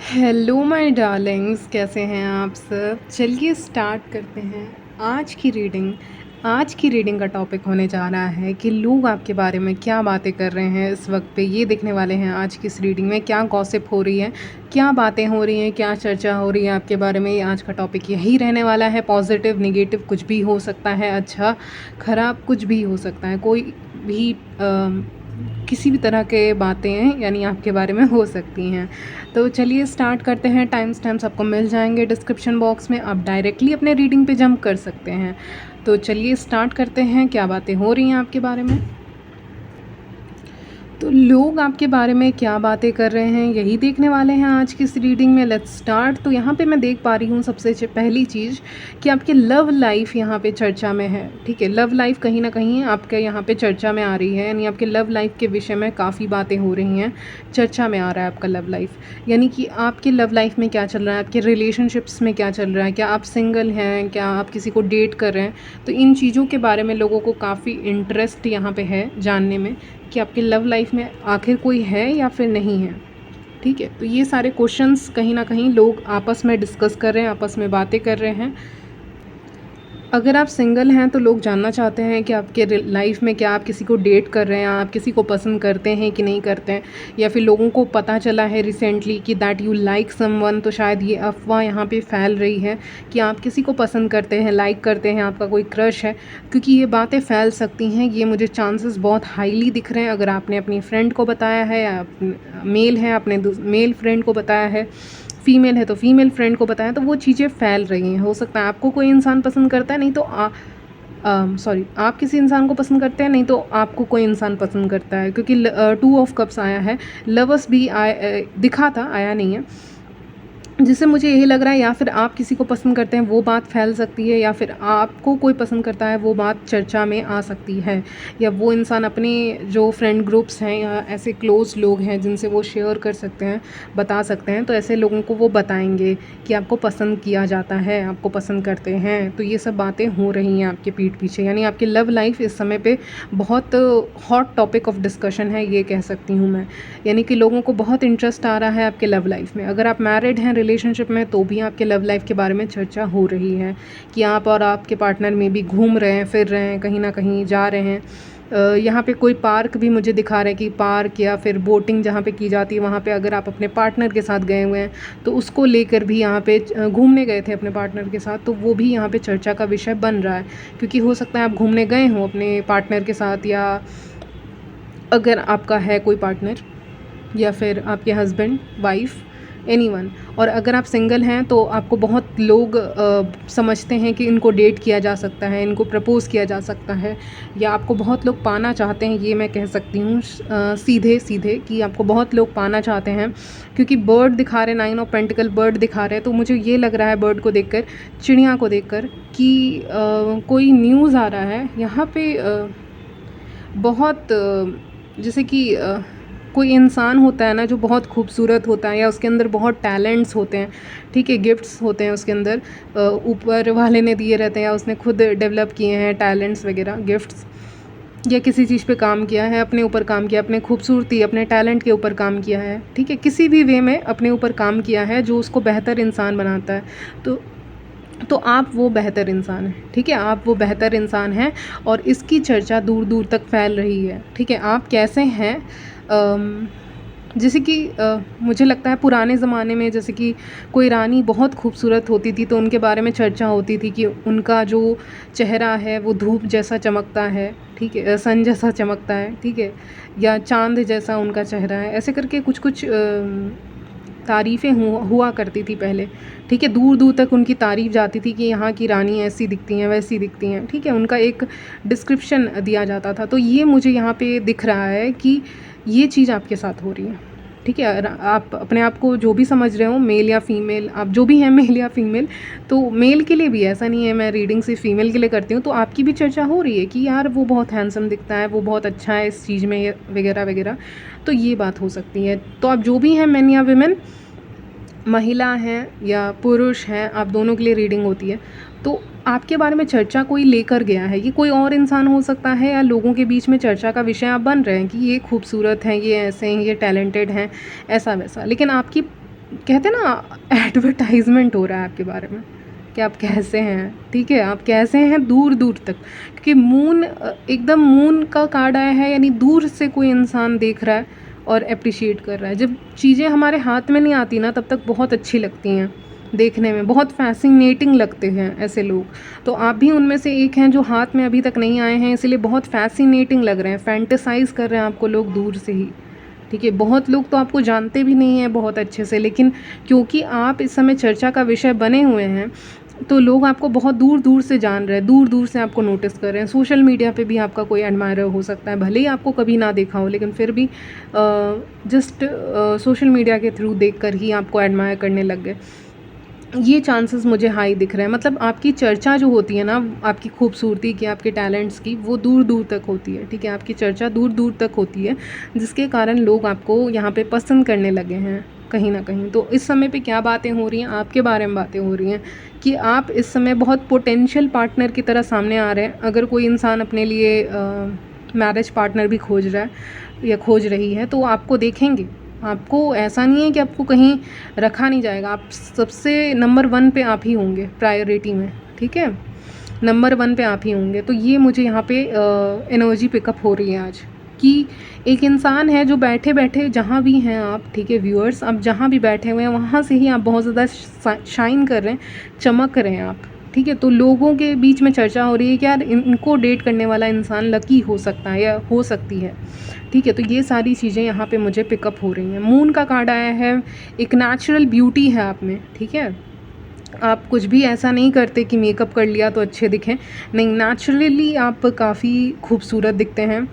Hello my Darling's, कैसे हैं आप सब। चलिए स्टार्ट करते हैं आज की रीडिंग का टॉपिक होने जा रहा है कि लोग आपके बारे में क्या बातें कर रहे हैं इस वक्त पे। ये देखने वाले हैं आज की इस रीडिंग में क्या गॉसिप हो रही है, क्या बातें हो रही हैं, क्या चर्चा हो रही है आपके बारे में। ये आज का टॉपिक यही रहने वाला है। पॉजिटिव निगेटिव कुछ भी हो सकता है, अच्छा ख़राब कुछ भी हो सकता है, कोई भी किसी भी तरह के बातें हैं यानी आपके बारे में हो सकती हैं। तो चलिए स्टार्ट करते हैं। टाइम स्टैम्प्स आपको मिल जाएंगे डिस्क्रिप्शन बॉक्स में, आप डायरेक्टली अपने रीडिंग पे जंप कर सकते हैं। तो चलिए स्टार्ट करते हैं, क्या बातें हो रही हैं आपके बारे में। तो लोग आपके बारे में क्या बातें कर रहे हैं यही देखने वाले हैं आज की इस रीडिंग में। Let's start. तो यहाँ पे मैं देख पा रही हूँ सबसे पहली चीज़ कि आपकी लव लाइफ यहाँ पे चर्चा में है। ठीक है, लव लाइफ कहीं ना कहीं आपके यहाँ पे चर्चा में आ रही है, यानी आपके लव लाइफ के विषय में काफ़ी बातें हो रही हैं, चर्चा में आ रहा है आपका लव लाइफ। यानी कि आपकी लव लाइफ में क्या चल रहा है, आपके रिलेशनशिप्स में क्या चल रहा है, क्या आप सिंगल हैं, क्या आप किसी को डेट कर रहे हैं। तो इन चीज़ों के बारे में लोगों को काफ़ी इंटरेस्ट यहाँ पे है जानने में कि आपके लव लाइफ में आखिर कोई है या फिर नहीं है। ठीक है, तो ये सारे क्वेश्चंस कहीं ना कहीं लोग आपस में डिस्कस कर रहे हैं, आपस में बातें कर रहे हैं। अगर आप सिंगल हैं तो लोग जानना चाहते हैं कि आपके लाइफ में क्या आप किसी को डेट कर रहे हैं, आप किसी को पसंद करते हैं कि नहीं करते हैं, या फिर लोगों को पता चला है रिसेंटली कि दैट यू लाइक समवन। तो शायद ये अफवाह यहाँ पे फैल रही है कि आप किसी को पसंद करते हैं, लाइक करते हैं, आपका कोई क्रश है, क्योंकि ये बातें फैल सकती हैं। ये मुझे चांसेस बहुत हाईली दिख रहे हैं। अगर आपने अपनी फ्रेंड को बताया है, या मेल है आपने मेल फ्रेंड को बताया है, फीमेल है तो फीमेल फ्रेंड को बताया, तो वो चीज़ें फैल रही हैं। हो सकता है आपको कोई इंसान पसंद करता है, नहीं तो सॉरी आप किसी इंसान को पसंद करते हैं, नहीं तो आपको कोई इंसान पसंद करता है, क्योंकि 2 ऑफ कप्स आया है, लवर्स भी दिखा था, आया नहीं है। जिससे मुझे यही लग रहा है या फिर आप किसी को पसंद करते हैं वो बात फैल सकती है, या फिर आपको कोई पसंद करता है वो बात चर्चा में आ सकती है, या वो इंसान अपने जो फ्रेंड ग्रुप्स हैं या ऐसे क्लोज लोग हैं जिनसे वो शेयर कर सकते हैं, बता सकते हैं, तो ऐसे लोगों को वो बताएंगे कि आपको पसंद किया जाता है, आपको पसंद करते हैं। तो ये सब बातें हो रही हैं आपके पीठ पीछे, यानी आपकी लव लाइफ इस समय पे बहुत हॉट टॉपिक ऑफ डिस्कशन है, ये कह सकती हूँ मैं। यानी कि लोगों को बहुत इंटरेस्ट आ रहा है आपके लव लाइफ में। अगर आप मैरिड हैं रिलेशनशिप में, तो भी आपके लव लाइफ के बारे में चर्चा हो रही है कि आप और आपके पार्टनर में भी घूम रहे हैं, फिर रहे हैं, कहीं ना कहीं जा रहे हैं। यहाँ पे कोई पार्क भी मुझे दिखा रहा है कि पार्क या फिर बोटिंग जहाँ पे की जाती है, वहाँ पे अगर आप अपने पार्टनर के साथ गए हुए हैं तो उसको लेकर भी यहाँ पे घूमने गए थे अपने पार्टनर के साथ, तो वो भी यहाँ पे चर्चा का विषय बन रहा है। क्योंकि हो सकता है आप घूमने गए हों अपने पार्टनर के साथ, या अगर आपका है कोई पार्टनर, या फिर आपके हस्बैंड, वाइफ, एनीवन। और अगर आप सिंगल हैं तो आपको बहुत लोग समझते हैं कि इनको डेट किया जा सकता है, इनको प्रपोज़ किया जा सकता है, या आपको बहुत लोग पाना चाहते हैं, ये मैं कह सकती हूँ सीधे सीधे कि आपको बहुत लोग पाना चाहते हैं। क्योंकि बर्ड दिखा रहे, 9 ऑफ पेंटिकल बर्ड दिखा रहे हैं, तो मुझे ये लग रहा है बर्ड को देखकर, चिड़िया को देखकर, कि कोई न्यूज़ आ रहा है यहाँ पे। बहुत जैसे कि कोई इंसान होता है ना जो बहुत खूबसूरत होता है, या उसके अंदर बहुत टैलेंट्स होते हैं, ठीक है, गिफ्ट्स होते हैं उसके अंदर, ऊपर वाले ने दिए रहते हैं, या उसने खुद डेवलप किए हैं टैलेंट्स वगैरह, गिफ्ट्स, या किसी चीज़ पे काम किया है, अपने ऊपर काम किया, अपने खूबसूरती, अपने टैलेंट के ऊपर काम किया है, ठीक है, किसी भी वे में अपने ऊपर काम किया है जो उसको बेहतर इंसान बनाता है। तो आप वो बेहतर इंसान हैं, ठीक है, आप वो बेहतर इंसान हैं, और इसकी चर्चा दूर दूर तक फैल रही है। ठीक है, आप कैसे हैं, जैसे कि मुझे लगता है पुराने ज़माने में जैसे कि कोई रानी बहुत खूबसूरत होती थी तो उनके बारे में चर्चा होती थी कि उनका जो चेहरा है वो धूप जैसा चमकता है, ठीक है, सन जैसा चमकता है, ठीक है, या चांद जैसा उनका चेहरा है। ऐसे करके कुछ कुछ तारीफ़ें हुआ करती थी पहले, ठीक है, दूर दूर तक उनकी तारीफ़ जाती थी कि यहाँ की रानी ऐसी दिखती हैं, वैसी दिखती हैं, ठीक है, उनका एक डिस्क्रिप्शन दिया जाता था। तो ये मुझे यहाँ पे दिख रहा है कि ये चीज़ आपके साथ हो रही है, ठीक है। आप अपने आप को जो भी समझ रहे हो, मेल या फीमेल, आप जो भी हैं मेल या फीमेल, तो मेल के लिए भी ऐसा नहीं है, मैं रीडिंग सिर्फ फीमेल के लिए करती हूँ, तो आपकी भी चर्चा हो रही है कि यार वो बहुत हैंडसम दिखता है, वो बहुत अच्छा है इस चीज़ में, वगैरह वगैरह। तो ये बात हो सकती है। तो आप जो भी हैं, मैन या विमेन, महिला हैं या पुरुष हैं, आप दोनों के लिए रीडिंग होती है। तो आपके बारे में चर्चा कोई लेकर गया है, ये कोई और इंसान हो सकता है, या लोगों के बीच में चर्चा का विषय आप बन रहे हैं कि ये खूबसूरत हैं, ये ऐसे हैं, ये टैलेंटेड हैं, ऐसा वैसा। लेकिन आपकी कहते हैं ना एडवर्टाइजमेंट हो रहा है आपके बारे में कि आप कैसे हैं, ठीक है, आप कैसे हैं दूर दूर तक, क्योंकि मून एकदम मून का कार्ड आया है, यानी दूर से कोई इंसान देख रहा है और अप्रिशिएट कर रहा है। जब चीज़ें हमारे हाथ में नहीं आती ना, तब तक बहुत अच्छी लगती हैं देखने में, बहुत फैसिनेटिंग लगते हैं ऐसे लोग। तो आप भी उनमें से एक हैं जो हाथ में अभी तक नहीं आए हैं, इसीलिए बहुत फैसिनेटिंग लग रहे हैं, फैंटेसाइज कर रहे हैं आपको लोग दूर से ही, ठीक है। बहुत लोग तो आपको जानते भी नहीं हैं बहुत अच्छे से, लेकिन क्योंकि आप इस समय चर्चा का विषय बने हुए हैं, तो लोग आपको बहुत दूर दूर से जान रहे हैं, दूर दूर से आपको नोटिस कर रहे हैं। सोशल मीडिया पे भी आपका कोई एडमायरर हो सकता है, भले ही आपको कभी ना देखा हो, लेकिन फिर भी जस्ट सोशल मीडिया के थ्रू देखकर ही आपको एडमायर करने लग गए। ये चांसेस मुझे हाई दिख रहे हैं। मतलब आपकी चर्चा जो होती है ना, आपकी खूबसूरती की, आपके टैलेंट्स की, वो दूर दूर तक होती है, ठीक है। आपकी चर्चा दूर दूर तक होती है, जिसके कारण लोग आपको यहाँ पे पसंद करने लगे हैं कहीं ना कहीं। तो इस समय पे क्या बातें हो रही हैं, आपके बारे में बातें हो रही हैं कि आप इस समय बहुत पोटेंशियल पार्टनर की तरह सामने आ रहे हैं। अगर कोई इंसान अपने लिए मैरिज पार्टनर भी खोज रहा है या खोज रही है, तो आपको देखेंगे। आपको ऐसा नहीं है कि आपको कहीं रखा नहीं जाएगा, आप सबसे नंबर 1 पे आप ही होंगे प्रायोरिटी में, ठीक है, नंबर 1 पे आप ही होंगे। तो ये मुझे यहाँ पे एनर्जी पिकअप हो रही है आज, कि एक इंसान है जो बैठे बैठे जहाँ भी हैं आप, ठीक है व्यूअर्स, आप जहाँ भी बैठे हुए हैं वहाँ से ही आप बहुत ज़्यादा शाइन कर रहे हैं, चमक रहे हैं आप, ठीक है। तो लोगों के बीच में चर्चा हो रही है कि यार इनको डेट करने वाला इंसान लकी हो सकता है या हो सकती है, ठीक है। तो ये सारी चीज़ें यहाँ पे मुझे पिकअप हो रही हैं। मून का कार्ड आया है, एक नेचुरल ब्यूटी है आप में, ठीक है। आप कुछ भी ऐसा नहीं करते कि मेकअप कर लिया तो अच्छे दिखें, नहीं, नेचुरली आप काफ़ी खूबसूरत दिखते हैं,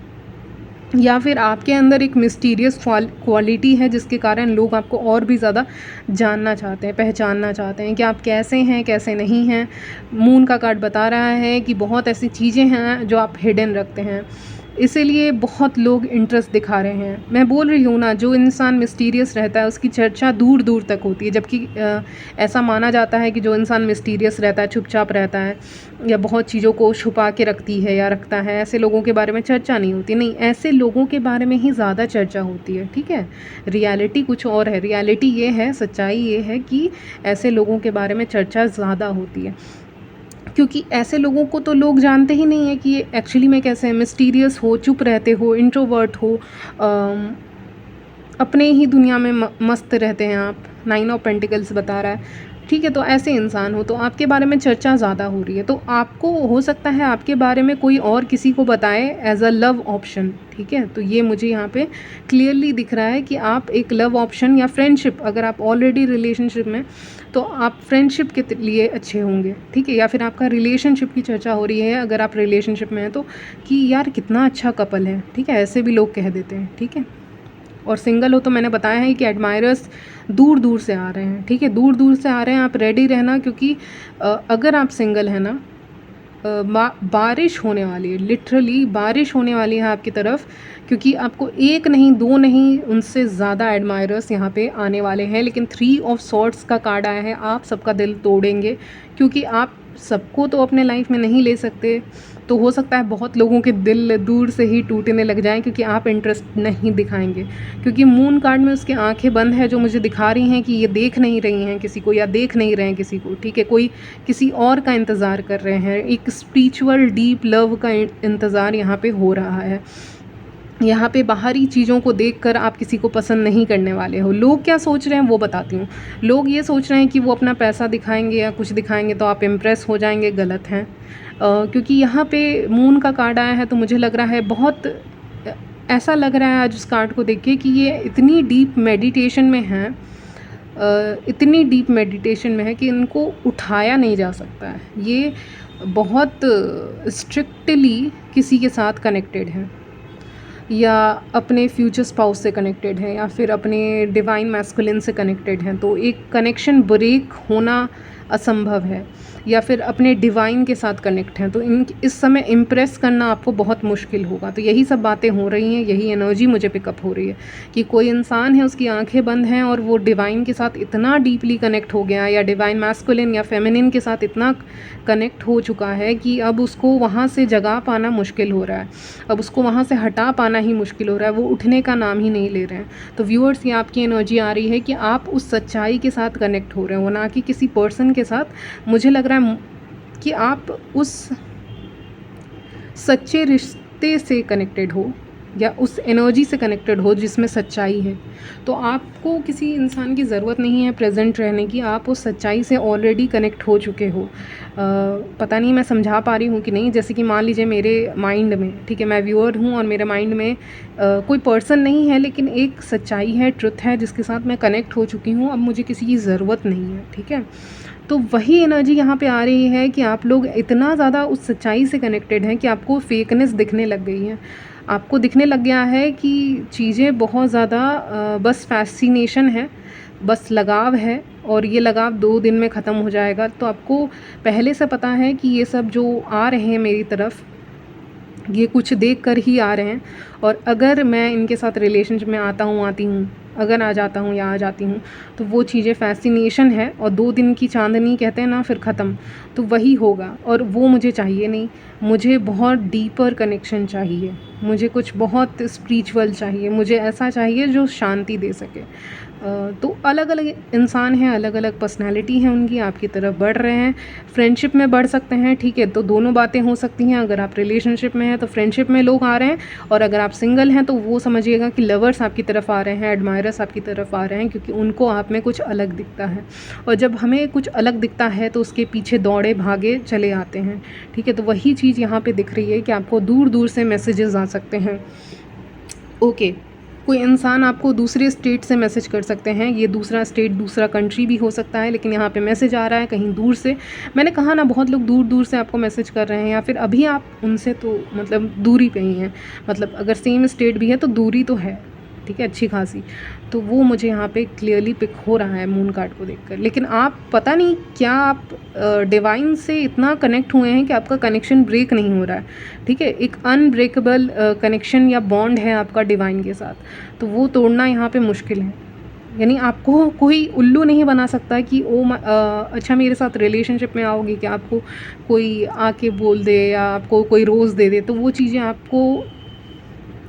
या फिर आपके अंदर एक मिस्टीरियस क्वालिटी है जिसके कारण लोग आपको और भी ज़्यादा जानना चाहते हैं, पहचानना चाहते हैं कि आप कैसे हैं, कैसे नहीं हैं। मून का कार्ड बता रहा है कि बहुत ऐसी चीज़ें हैं जो आप हिडन रखते हैं, इसीलिए बहुत लोग इंटरेस्ट दिखा रहे हैं। मैं बोल रही हूँ ना, जो इंसान मिस्टीरियस रहता है उसकी चर्चा दूर दूर तक होती है, जबकि ऐसा माना जाता है कि जो इंसान मिस्टीरियस रहता है, चुपचाप रहता है, या बहुत चीज़ों को छुपा के रखती है या रखता है, ऐसे लोगों के बारे में चर्चा नहीं होती। नहीं, ऐसे लोगों के बारे में ही ज़्यादा चर्चा होती है, ठीक है। रियलिटी कुछ और है, रियलिटी ये है, सच्चाई ये है कि ऐसे लोगों के बारे में चर्चा ज़्यादा होती है, क्योंकि ऐसे लोगों को तो लोग जानते ही नहीं है कि ये एक्चुअली में कैसे हैं। मिस्टीरियस हो, चुप रहते हो, इंट्रोवर्ट हो, अपने ही दुनिया में मस्त रहते हैं आप, 9 ऑफ पेंटिकल्स बता रहा है, ठीक है। तो ऐसे इंसान हो तो आपके बारे में चर्चा ज़्यादा हो रही है, तो आपको हो सकता है आपके बारे में कोई और किसी को बताए एज अ लव ऑप्शन, ठीक है। तो ये मुझे यहाँ पे क्लियरली दिख रहा है कि आप एक लव ऑप्शन या फ्रेंडशिप, अगर आप ऑलरेडी रिलेशनशिप में, तो आप फ्रेंडशिप के लिए अच्छे होंगे, ठीक है। या फिर आपका रिलेशनशिप की चर्चा हो रही है अगर आप रिलेशनशिप में हैं तो, कि यार कितना अच्छा कपल है, ठीक है, ऐसे भी लोग कह देते हैं, ठीक है। और सिंगल हो तो मैंने बताया है कि एडमायरर्स दूर दूर से आ रहे हैं, ठीक है, दूर दूर से आ रहे हैं। आप रेडी रहना, क्योंकि अगर आप सिंगल हैं ना, बारिश होने वाली है, लिटरली बारिश होने वाली है आपकी तरफ, क्योंकि आपको एक नहीं, दो नहीं, उनसे ज़्यादा एडमायरर्स यहाँ पे आने वाले हैं। लेकिन 3 ऑफ सॉर्ड्स का कार्ड आया है, आप सबका दिल तोड़ेंगे, क्योंकि आप सबको तो अपने लाइफ में नहीं ले सकते। तो हो सकता है बहुत लोगों के दिल दूर से ही टूटने लग जाएं, क्योंकि आप इंटरेस्ट नहीं दिखाएंगे, क्योंकि मून कार्ड में उसकी आंखें बंद है, जो मुझे दिखा रही हैं कि ये देख नहीं रही हैं किसी को, या देख नहीं रहे हैं किसी को, ठीक है। कोई किसी और का इंतज़ार कर रहे हैं, एक स्पिरिचुअल डीप लव का इंतज़ार यहाँ पे हो रहा है। यहाँ पे बाहरी चीज़ों को देखकर आप किसी को पसंद नहीं करने वाले हो। लोग क्या सोच रहे हैं वो बताती हूँ। लोग ये सोच रहे हैं कि वो अपना पैसा दिखाएंगे या कुछ दिखाएंगे तो आप इम्प्रेस हो जाएंगे, गलत हैं। क्योंकि यहाँ पे मून का कार्ड आया है, तो मुझे लग रहा है बहुत ऐसा लग रहा है आज उस कार्ड को देख के कि ये इतनी डीप मेडिटेशन में है, इतनी डीप मेडिटेशन में है कि इनको उठाया नहीं जा सकता है। ये बहुत स्ट्रिक्टली किसी के साथ कनेक्टेड है, या अपने फ्यूचर स्पाउस से कनेक्टेड है, या फिर अपने डिवाइन मैस्कुलिन से कनेक्टेड हैं। तो एक कनेक्शन ब्रेक होना असंभव है, या फिर अपने डिवाइन के साथ कनेक्ट हैं, तो इस समय इम्प्रेस करना आपको बहुत मुश्किल होगा। तो यही सब बातें हो रही हैं, यही एनर्जी मुझे पिकअप हो रही है कि कोई इंसान है, उसकी आंखें बंद हैं और वो डिवाइन के साथ इतना डीपली कनेक्ट हो गया, या डिवाइन मैस्कुलिन या फेमिनिन के साथ इतना कनेक्ट हो चुका है कि अब उसको वहाँ से जगा पाना मुश्किल हो रहा है, अब उसको वहाँ से हटा पाना ही मुश्किल हो रहा है, वो उठने का नाम ही नहीं ले रहे हैं। तो व्यूअर्स, ये आपकी एनर्जी आ रही है कि आप उस सच्चाई के साथ कनेक्ट हो रहे हो, ना कि किसी पर्सन के साथ। मुझे लग रहा है कि आप उस सच्चे रिश्ते से कनेक्टेड हो, या उस एनर्जी से कनेक्टेड हो जिसमें सच्चाई है। तो आपको किसी इंसान की ज़रूरत नहीं है प्रेजेंट रहने की, आप उस सच्चाई से ऑलरेडी कनेक्ट हो चुके हो। पता नहीं मैं समझा पा रही हूँ कि नहीं। जैसे कि मान लीजिए मेरे माइंड में, ठीक है, मैं व्यूअर हूँ और मेरे माइंड में कोई पर्सन नहीं है, लेकिन एक सच्चाई है, ट्रुथ है, जिसके साथ मैं कनेक्ट हो चुकी हूँ। अब मुझे किसी की ज़रूरत नहीं है, ठीक है। तो वही एनर्जी यहाँ पे आ रही है कि आप लोग इतना ज़्यादा उस सच्चाई से कनेक्टेड हैं कि आपको फेकनेस दिखने लग गई है। आपको दिखने लग गया है कि चीज़ें बहुत ज़्यादा बस फैसिनेशन है, बस लगाव है, और ये लगाव 2 दिन में ख़त्म हो जाएगा। तो आपको पहले से पता है कि ये सब जो आ रहे हैं मेरी तरफ, ये कुछ देख कर ही आ रहे हैं, और अगर मैं इनके साथ रिलेशनशिप में आता हूँ, आती हूँ, अगर आ जाता हूँ या आ जाती हूँ, तो वो चीज़ें फैसिनेशन है, और 2 दिन की चांदनी कहते हैं ना, फिर ख़त्म। तो वही होगा, और वो मुझे चाहिए नहीं। मुझे बहुत डीपर कनेक्शन चाहिए, मुझे कुछ बहुत स्पिरिचुअल चाहिए, मुझे ऐसा चाहिए जो शांति दे सके। तो अलग अलग इंसान हैं, अलग अलग पर्सनैलिटी है उनकी, आपकी तरफ बढ़ रहे हैं। फ्रेंडशिप में बढ़ सकते हैं, ठीक है, तो दोनों बातें हो सकती हैं। अगर आप रिलेशनशिप में हैं तो फ्रेंडशिप में लोग आ रहे हैं, और अगर आप सिंगल हैं तो वो समझिएगा कि लवर्स आपकी तरफ आ रहे हैं, एडमायरर्स आपकी तरफ आ रहे हैं, क्योंकि उनको आप में कुछ अलग दिखता है। और जब हमें कुछ अलग दिखता है तो उसके पीछे दौड़े भागे चले आते हैं, ठीक है। तो वही चीज़ यहाँ पे दिख रही है कि आपको दूर दूर से मैसेजेस आ सकते हैं। ओके, कोई इंसान आपको दूसरे स्टेट से मैसेज कर सकते हैं, ये दूसरा स्टेट, दूसरा कंट्री भी हो सकता है, लेकिन यहाँ पे मैसेज आ रहा है कहीं दूर से। मैंने कहा ना, बहुत लोग दूर दूर से आपको मैसेज कर रहे हैं, या फिर अभी आप उनसे तो मतलब दूरी पे ही हैं, मतलब अगर सेम स्टेट भी है तो दूरी तो है, ठीक है, अच्छी खासी। तो वो मुझे यहाँ पे क्लियरली पिक हो रहा है मून कार्ड को देखकर। लेकिन आप पता नहीं क्या, आप डिवाइन से इतना कनेक्ट हुए हैं कि आपका कनेक्शन ब्रेक नहीं हो रहा है, ठीक है। एक अनब्रेकेबल कनेक्शन या बॉन्ड है आपका डिवाइन के साथ, तो वो तोड़ना यहाँ पे मुश्किल है। यानी आपको कोई उल्लू नहीं बना सकता कि अच्छा मेरे साथ रिलेशनशिप में आओगे, कि आपको कोई आके बोल दे या आपको कोई रोज़ दे दे, तो वो चीज़ें आपको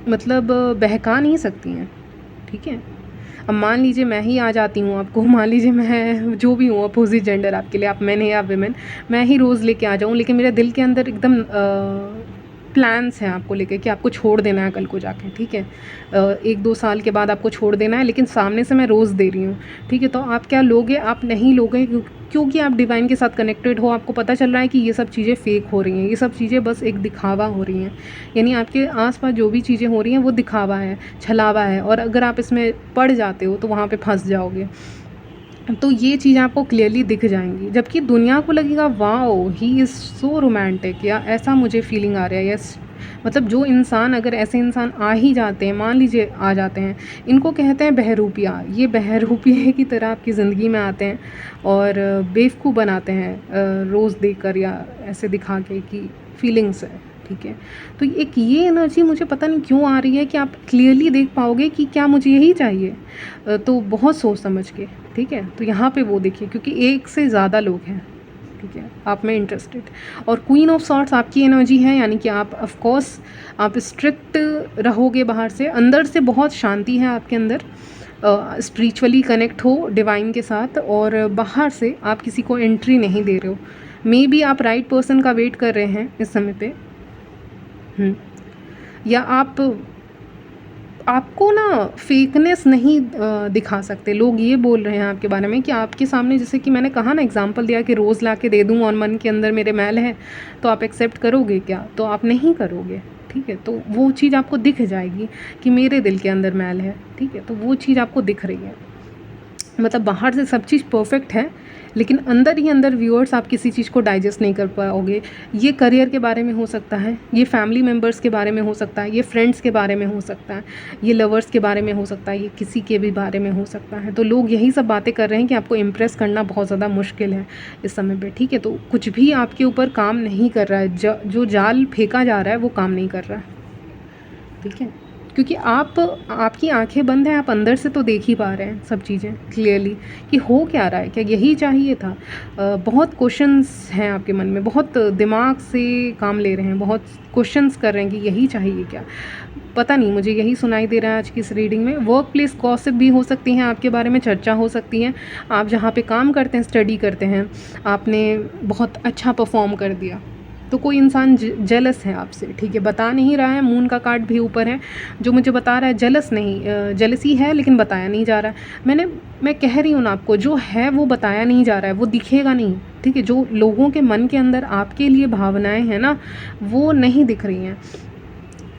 मतलब बहका नहीं सकती हैं, ठीक है। अब मान लीजिए मैं ही आ जाती हूँ आपको, मान लीजिए मैं जो भी हूँ अपोजिट जेंडर आपके लिए, आप मैन या विमेन, मैं ही रोज़ लेके आ जाऊँ, लेकिन मेरे दिल के अंदर एकदम प्लान्स हैं आपको लेके कि आपको छोड़ देना है कल को जाके, ठीक है, 1-2 साल के बाद आपको छोड़ देना है, लेकिन सामने से मैं रोज़ दे रही हूँ, ठीक है। तो आप क्या लोगे? आप नहीं लोगे, क्योंकि आप डिवाइन के साथ कनेक्टेड हो। आपको पता चल रहा है कि ये सब चीज़ें फ़ेक हो रही हैं, ये सब चीज़ें बस एक दिखावा हो रही हैं, यानी आपके आसपास जो भी चीज़ें हो रही हैं वो दिखावा है, छलावा है, और अगर आप इसमें पड़ जाते हो तो वहाँ पे फंस जाओगे। तो ये चीज़ आपको क्लियरली दिख जाएंगी, जबकि दुनिया को लगेगा wow he is so romantic, या ऐसा मुझे फीलिंग आ रहा है। यस, मतलब जो इंसान, अगर ऐसे इंसान आ ही जाते हैं, मान लीजिए आ जाते हैं, इनको कहते हैं बहरूपिया। ये बहरूपिये की तरह आपकी ज़िंदगी में आते हैं और बेवकूफ़ बनाते हैं, रोज़ देकर या ऐसे दिखा के कि फीलिंग्स है, ठीक है। तो एक ये एनर्जी मुझे पता नहीं क्यों आ रही है कि आप क्लियरली देख पाओगे कि क्या मुझे यही चाहिए, तो बहुत सोच समझ के, ठीक है। तो यहाँ पे वो देखिए, क्योंकि एक से ज़्यादा लोग हैं, ठीक है, आप में इंटरेस्टेड। और क्वीन ऑफ सॉर्ट्स आपकी एनर्जी है, यानी कि आप ऑफ कोर्स आप स्ट्रिक्ट रहोगे बाहर से, अंदर से बहुत शांति है आपके अंदर, स्पिरिचुअली कनेक्ट हो डिवाइन के साथ, और बाहर से आप किसी को एंट्री नहीं दे रहे हो। मे बी आप राइट पर्सन का वेट कर रहे हैं इस समय पे, या आपको ना फेकनेस नहीं दिखा सकते। लोग ये बोल रहे हैं आपके बारे में कि आपके सामने, जैसे कि मैंने कहा ना, एग्जांपल दिया कि रोज़ ला के दे दूँ और मन के अंदर मेरे मैल है, तो आप एक्सेप्ट करोगे क्या? तो आप नहीं करोगे, ठीक है। तो वो चीज़ आपको दिख जाएगी कि मेरे दिल के अंदर मैल है, ठीक है। तो वो चीज़ आपको दिख रही है, मतलब बाहर से सब चीज़ परफेक्ट है, लेकिन अंदर ही अंदर व्यूअर्स आप किसी चीज़ को डाइजेस्ट नहीं कर पाओगे। ये करियर के बारे में हो सकता है, ये फैमिली मेम्बर्स के बारे में हो सकता है, ये फ्रेंड्स के बारे में हो सकता है, ये लवर्स के बारे में हो सकता है, ये किसी के भी बारे में हो सकता है। तो लोग यही सब बातें कर रहे हैं कि आपको इम्प्रेस करना बहुत ज़्यादा मुश्किल है इस समय पे, ठीक है। तो कुछ भी आपके ऊपर काम नहीं कर रहा है, जो जाल फेंका जा रहा है वो काम नहीं कर रहा है, ठीक है। क्योंकि आपकी आंखें बंद हैं, आप अंदर से तो देख ही पा रहे हैं सब चीज़ें क्लियरली कि हो क्या रहा है, क्या यही चाहिए था। बहुत क्वेश्चंस हैं आपके मन में, बहुत दिमाग से काम ले रहे हैं, बहुत क्वेश्चंस कर रहे हैं कि यही चाहिए क्या, पता नहीं। मुझे यही सुनाई दे रहा है आज की इस रीडिंग में। वर्क प्लेस गॉसिप भी हो सकती हैं, आपके बारे में चर्चा हो सकती है। आप जहाँ पे काम करते हैं, स्टडी करते हैं, आपने बहुत अच्छा परफॉर्म कर दिया तो कोई इंसान जेलस है आपसे, ठीक है। बता नहीं रहा है, मून का कार्ड भी ऊपर है जो मुझे बता रहा है जेलस नहीं, जेलसी है लेकिन बताया नहीं जा रहा है। मैं कह रही हूँ ना आपको, जो है वो बताया नहीं जा रहा है, वो दिखेगा नहीं, ठीक है। जो लोगों के मन के अंदर आपके लिए भावनाएं हैं ना, वो नहीं दिख रही हैं।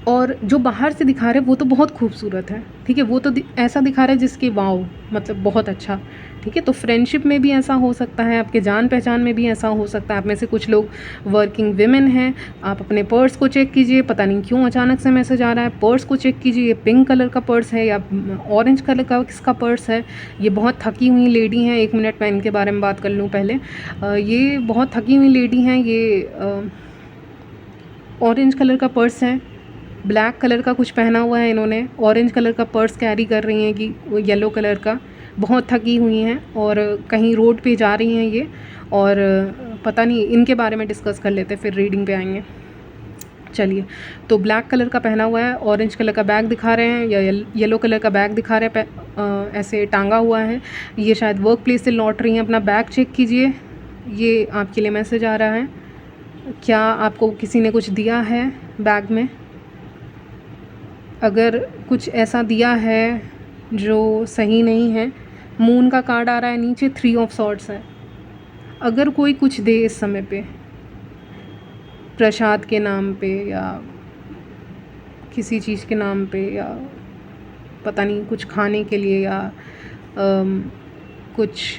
और जो बाहर से दिखा रहे हैं वो तो बहुत खूबसूरत है, ठीक है। वो तो ऐसा दिखा रहा है जिसके वाओ, मतलब बहुत अच्छा, ठीक है। तो फ्रेंडशिप में भी ऐसा हो सकता है, आपके जान पहचान में भी ऐसा हो सकता है। आप में से कुछ लोग वर्किंग विमेन हैं। आप अपने पर्स को चेक कीजिए, पता नहीं क्यों अचानक से मैसेज आ रहा है। पर्स को चेक कीजिए, ये पिंक कलर का पर्स है या ऑरेंज कलर का किसका पर्स है। ये बहुत थकी हुई लेडी हैं। 1 मिनट मैं इनके बारे में बात कर लूँ पहले। ये बहुत थकी हुई लेडी हैं। ये ऑरेंज कलर का पर्स है, ब्लैक कलर का कुछ पहना हुआ है इन्होंने, ऑरेंज कलर का पर्स कैरी कर रही हैं कि येलो कलर का, बहुत थकी हुई हैं और कहीं रोड पे जा रही हैं ये। और पता नहीं, इनके बारे में डिस्कस कर लेते हैं, फिर रीडिंग पे आएंगे। चलिए, तो ब्लैक कलर का पहना हुआ है, ऑरेंज कलर का बैग दिखा रहे हैं या येलो कलर का बैग दिखा रहे हैं, ऐसे टांगा हुआ है। ये शायद वर्क प्लेस से लौट रही हैं। अपना बैग चेक कीजिए, ये आपके लिए मैसेज आ रहा है। क्या आपको किसी ने कुछ दिया है बैग में? अगर कुछ ऐसा दिया है जो सही नहीं है, मून का कार्ड आ रहा है नीचे, 3 ऑफ सॉर्ड्स है। अगर कोई कुछ दे इस समय पे प्रसाद के नाम पे या किसी चीज़ के नाम पे, या पता नहीं कुछ खाने के लिए, या कुछ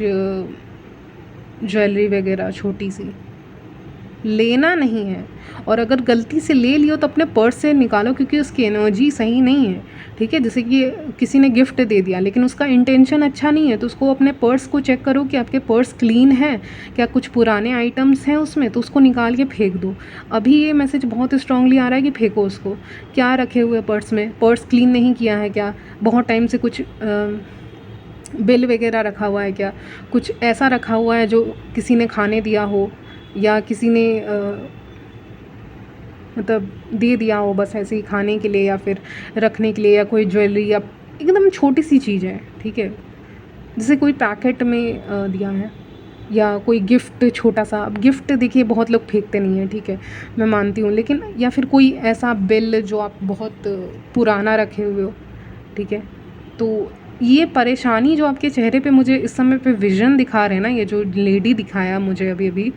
ज्वेलरी वगैरह छोटी सी, लेना नहीं है। और अगर गलती से ले लियो तो अपने पर्स से निकालो, क्योंकि उसकी एनर्जी सही नहीं है, ठीक है। जैसे कि किसी ने गिफ्ट दे दिया लेकिन उसका इंटेंशन अच्छा नहीं है, तो उसको अपने पर्स को चेक करो कि आपके पर्स क्लीन है क्या, कुछ पुराने आइटम्स हैं उसमें, तो उसको निकाल के फेंक दो। अभी ये मैसेज बहुत स्ट्रांगली आ रहा है कि फेंको उसको। क्या रखे हुए पर्स में? पर्स क्लीन नहीं किया है क्या? बहुत टाइम से कुछ बिल वगैरह रखा हुआ है क्या? कुछ ऐसा रखा हुआ है जो किसी ने खाने दिया हो या किसी ने मतलब दे दिया हो बस ऐसे ही खाने के लिए या फिर रखने के लिए, या कोई ज्वेलरी या एकदम छोटी सी चीज़ है, ठीक है। जैसे कोई पैकेट में दिया है, या कोई गिफ्ट छोटा सा। अब गिफ्ट देखिए बहुत लोग फेंकते नहीं हैं, ठीक है, मैं मानती हूँ, लेकिन या फिर कोई ऐसा बिल जो आप बहुत पुराना रखे हुए हो, ठीक है। तो ये परेशानी जो आपके चेहरे पे मुझे इस समय पे विज़न दिखा रहे हैं ना, ये जो लेडी दिखाया मुझे अभी अभी,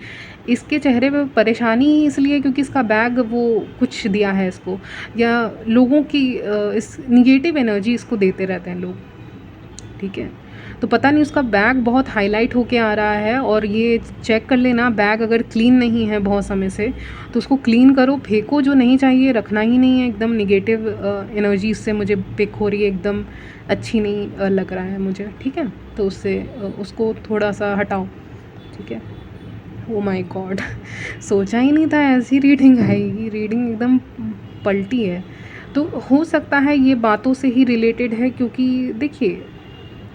इसके चेहरे पे परेशानी इसलिए क्योंकि इसका बैग वो कुछ दिया है इसको, या लोगों की इस निगेटिव एनर्जी इसको देते रहते हैं लोग, ठीक है। तो पता नहीं, उसका बैग बहुत हाईलाइट होके आ रहा है। और ये चेक कर लेना, बैग अगर क्लीन नहीं है बहुत समय से तो उसको क्लीन करो, फेंको, जो नहीं चाहिए रखना ही नहीं है। एकदम निगेटिव एनर्जी इससे मुझे पिक हो रही है, एकदम अच्छी नहीं लग रहा है मुझे, ठीक है। तो उससे उसको थोड़ा सा हटाओ, ठीक है। ओ माय गॉड, सोचा ही नहीं था ऐसी रीडिंग आएगी। रीडिंग एकदम पलटी है। तो हो सकता है ये बातों से ही रिलेटेड है, क्योंकि देखिए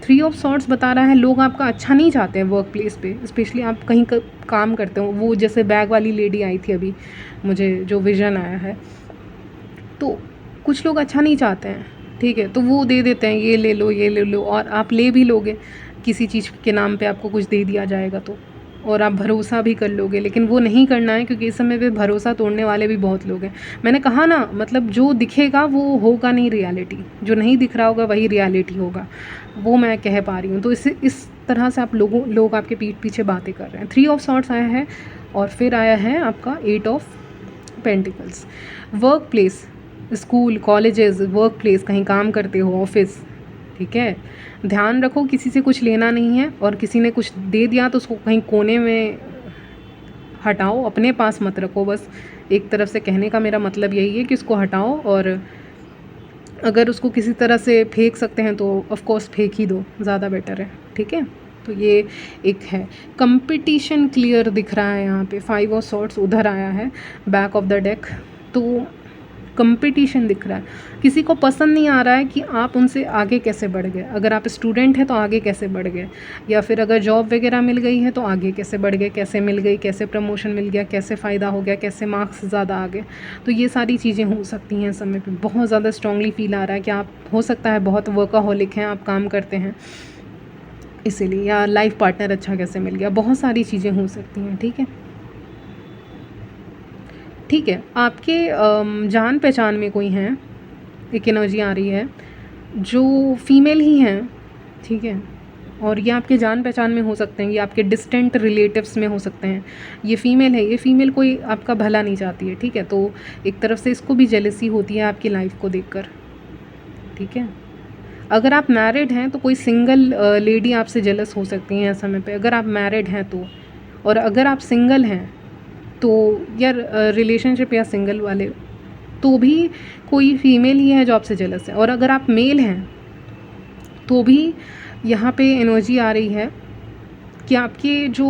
3 ऑफ सॉर्ड्स बता रहा है लोग आपका अच्छा नहीं चाहते हैं वर्क प्लेस पे, स्पेशली आप कहीं काम करते हो। वो जैसे बैग वाली लेडी आई थी अभी, मुझे जो विज़न आया है, तो कुछ लोग अच्छा नहीं चाहते हैं, ठीक है। तो वो दे देते हैं, ये ले लो, ये ले लो, और आप ले भी लोगे। किसी चीज़ के नाम पे आपको कुछ दे दिया जाएगा तो, और आप भरोसा भी कर लोगे, लेकिन वो नहीं करना है, क्योंकि इस समय पे भरोसा तोड़ने वाले भी बहुत लोग हैं। मैंने कहा ना, मतलब जो दिखेगा वो होगा नहीं रियलिटी, जो नहीं दिख रहा होगा वही रियलिटी होगा, वो मैं कह पा रही हूँ। तो इस तरह से आप लोग आपके पीठ पीछे बातें कर रहे हैं। 3 ऑफ सॉर्ड्स आया है और फिर आया है आपका 8 of pentacles. Work place, school, colleges, work place, कहीं काम करते हो, ऑफिस, ठीक है। ध्यान रखो किसी से कुछ लेना नहीं है, और किसी ने कुछ दे दिया तो उसको कहीं कोने में हटाओ, अपने पास मत रखो। बस एक तरफ से कहने का मेरा मतलब यही है कि उसको हटाओ, और अगर उसको किसी तरह से फेंक सकते हैं तो ऑफ कोर्स फेंक ही दो, ज़्यादा बेटर है, ठीक है। तो ये एक है। कंपटीशन क्लियर दिख रहा है यहाँ पे, 5 ऑफ सॉर्ड्स उधर आया है बैक ऑफ द डेक, तो कंपटीशन दिख रहा है। किसी को पसंद नहीं आ रहा है कि आप उनसे आगे कैसे बढ़ गए। अगर आप स्टूडेंट हैं तो आगे कैसे बढ़ गए, या फिर अगर जॉब वगैरह मिल गई है तो आगे कैसे बढ़ गए, कैसे मिल गई, कैसे प्रमोशन मिल गया, कैसे फ़ायदा हो गया, कैसे मार्क्स ज़्यादा आ गए। तो ये सारी चीज़ें हो सकती हैं इस समय पे। बहुत ज़्यादा स्ट्रांगली फील आ रहा है कि आप, हो सकता है बहुत वर्काहोलिक हैं, आप काम करते हैं इसीलिए, या लाइफ पार्टनर अच्छा कैसे मिल गया, बहुत सारी चीज़ें हो सकती हैं, ठीक है। ठीक है, आपके जान पहचान में कोई हैं, एक एनर्जी आ रही है जो फीमेल ही हैं, ठीक है। और ये आपके जान पहचान में हो सकते हैं, ये आपके डिस्टेंट रिलेटिव्स में हो सकते हैं। ये फ़ीमेल है, ये फ़ीमेल कोई आपका भला नहीं चाहती है, ठीक है। तो एक तरफ से इसको भी जेलसी होती है आपकी लाइफ को देखकर, ठीक है। अगर आप मैरिड हैं तो कोई सिंगल लेडी आपसे जेलस हो सकती हैं इस समय पे, अगर आप मैरिड हैं तो। और अगर आप सिंगल हैं तो, या रिलेशनशिप या सिंगल वाले, तो भी कोई फीमेल ही है जो आपसे जेलस है। और अगर आप मेल हैं तो भी यहाँ पे एनर्जी आ रही है कि आपके जो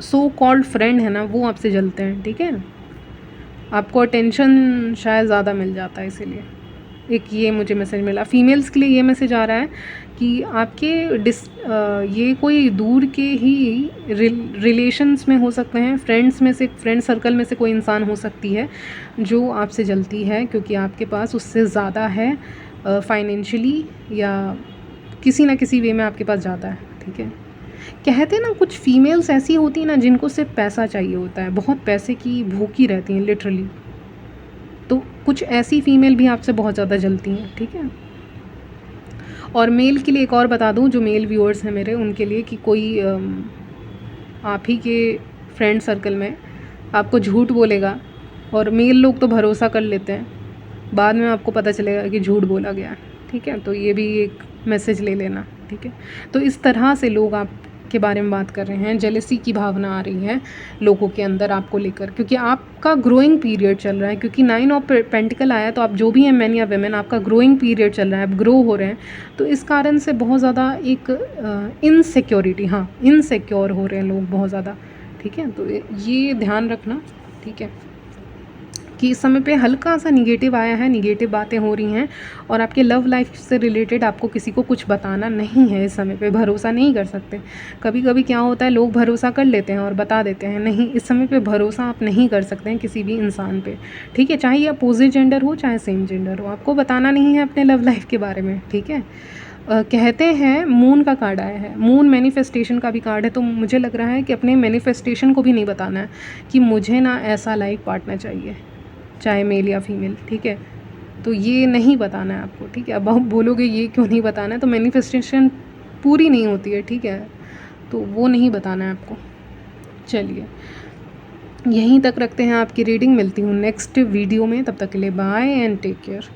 सो कॉल्ड फ्रेंड है ना, वो आपसे जलते हैं, ठीक है। आपको अटेंशन शायद ज़्यादा मिल जाता है, इसीलिए एक ये मुझे मैसेज मिला। फीमेल्स के लिए ये मैसेज आ रहा है कि आपके ये कोई दूर के ही रिलेशंस में हो सकते हैं, फ्रेंड्स में से, फ्रेंड सर्कल में से कोई इंसान हो सकती है जो आपसे जलती है, क्योंकि आपके पास उससे ज़्यादा है फाइनेंशियली, या किसी ना किसी वे में आपके पास ज़्यादा है, ठीक है। कहते हैं ना, कुछ फीमेल्स ऐसी होती हैं ना जिनको सिर्फ पैसा चाहिए होता है, बहुत पैसे की भूखी रहती हैं लिटरली। तो कुछ ऐसी फ़ीमेल भी आपसे बहुत ज़्यादा जलती हैं, ठीक है। और मेल के लिए एक और बता दूं, जो मेल व्यूअर्स हैं मेरे, उनके लिए, कि कोई आप ही के फ्रेंड सर्कल में आपको झूठ बोलेगा, और मेल लोग तो भरोसा कर लेते हैं, बाद में आपको पता चलेगा कि झूठ बोला गया, ठीक है। तो ये भी एक मैसेज ले लेना, ठीक है। तो इस तरह से लोग आप के बारे में बात कर रहे हैं, जेलसी की भावना आ रही है लोगों के अंदर आपको लेकर, क्योंकि आपका ग्रोइंग पीरियड चल रहा है। क्योंकि 9 ऑफ पेंटिकल आया, तो आप जो भी हैं, मैन या वेमेन, आपका ग्रोइंग पीरियड चल रहा है, आप ग्रो हो रहे हैं। तो इस कारण से बहुत ज़्यादा एक इनसिक्योरिटी, हाँ, इनसिक्योर हो रहे हैं लोग बहुत ज़्यादा, ठीक है। तो ये ध्यान रखना, ठीक है, कि इस समय पे हल्का सा निगेटिव आया है, निगेटिव बातें हो रही हैं, और आपके लव लाइफ से रिलेटेड आपको किसी को कुछ बताना नहीं है इस समय पे, भरोसा नहीं कर सकते। कभी कभी क्या होता है, लोग भरोसा कर लेते हैं और बता देते हैं, नहीं, इस समय पे भरोसा आप नहीं कर सकते हैं किसी भी इंसान पे, ठीक है। चाहे ये अपोजिट जेंडर हो, चाहे सेम जेंडर हो, आपको बताना नहीं है अपने लव लाइफ के बारे में, ठीक है। कहते हैं, मून का कार्ड आया है, मून मैनिफेस्टेशन का भी कार्ड है, तो मुझे लग रहा है कि अपने मैनिफेस्टेशन को भी नहीं बताना है कि मुझे ना ऐसा लाइफ पार्टनर चाहिए, चाहे मेल या फीमेल, ठीक है। तो ये नहीं बताना है आपको, ठीक है। अब आप बोलोगे ये क्यों नहीं बताना है, तो मैनिफेस्टेशन पूरी नहीं होती है, ठीक है, तो वो नहीं बताना है आपको। चलिए, यहीं तक रखते हैं आपकी रीडिंग। मिलती हूँ नेक्स्ट वीडियो में, तब तक के लिए बाय एंड टेक केयर।